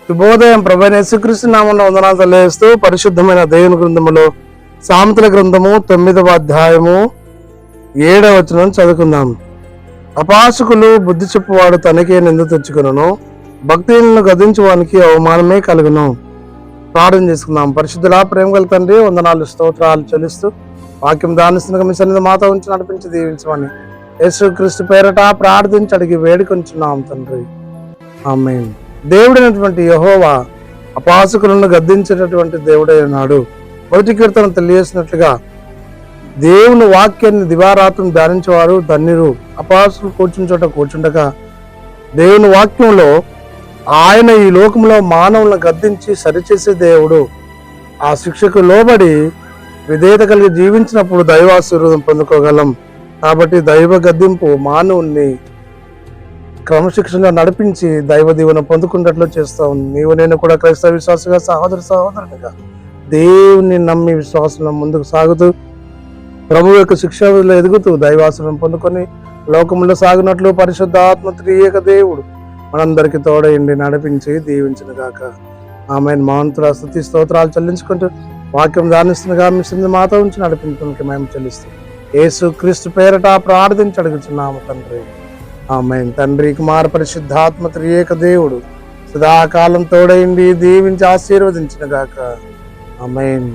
శుభోదయం. ప్రభువైన యేసుక్రీస్తు నామములో వందనాలు తెలియజేస్తూ పరిశుద్ధమైన దేవుని గ్రంథములో సామెతల గ్రంథము 9వ అధ్యాయము 7వ వచనం చదువుకుందాం. అపాసకులు బుద్ధి చెప్పువాడు తనకే నింద తెచ్చుకును, భక్తులను గదించువానికి అవమానమే కలుగును. ప్రార్థన చేసుకుందాం. పరిశుద్ధులా ప్రేమ గల తండ్రి, వందనాలు స్తోత్రాలు చెల్లిస్తూ వాక్యం దానిస్తున్న మీ సన్నిధి మాతో ఉంచి నడిపించి దీవించమని యేసుక్రీస్తు పేరట ప్రార్థించి అడిగి వేడుకొంచున్నాం తండ్రి. ఆమేన్. దేవుడైనటువంటి యెహోవా అపాసకులను గద్దించేటటువంటి దేవుడై ఉన్నాడు. మొదటి కీర్తన తెలియజేసినట్లుగా దేవుని వాక్యాన్ని దివారాత్రం ధ్యానించేవారు ధన్యులు. అపాసకులు కూర్చుని చోట కూర్చుండగా దేవుని వాక్యంలో ఆయన ఈ లోకంలో మానవులను గద్దించి సరిచేసే దేవుడు. ఆ శిక్షకు లోబడి విధేయత కలిగి జీవించినప్పుడు దైవాశీర్వాదం పొందుకోగలం. కాబట్టి దైవ గద్దింపు మానవుణ్ణి క్రమశిక్షణగా నడిపించి దైవ దీవెన పొందుకున్నట్లు చేస్తా ఉంది. నీవు నేను కూడా క్రైస్తవ విశ్వాసగా సహోదరునిగా దేవుని నమ్మి విశ్వాసంలో ముందుకు సాగుతూ ప్రభు యొక్క శిక్షలో ఎదుగుతూ దైవాశ్రయం పొందుకొని లోకంలో సాగినట్లు పరిశుద్ధాత్మ త్రియేక దేవుడు మనందరికీ తోడయండి నడిపించి దీవించిన గాక. ఆమెను మౌనంతుల స్తుతి స్తోత్రాలు చెల్లించుకుంటూ వాక్యం దానిస్తుండగా మీ సింధు మాతో ఉంచి నడిపించడానికి మేము చెల్లిస్తాం. యేసు క్రీస్తు పేరట ప్రార్థించి అడుగుతున్నాము తండ్రి. ఆమేన్. తండ్రి కుమార పరిశుద్ధాత్మ త్రియేక దేవుడు సదాకాలం తోడైండి దీవించి ఆశీర్వదించిన గాక. ఆమేన్.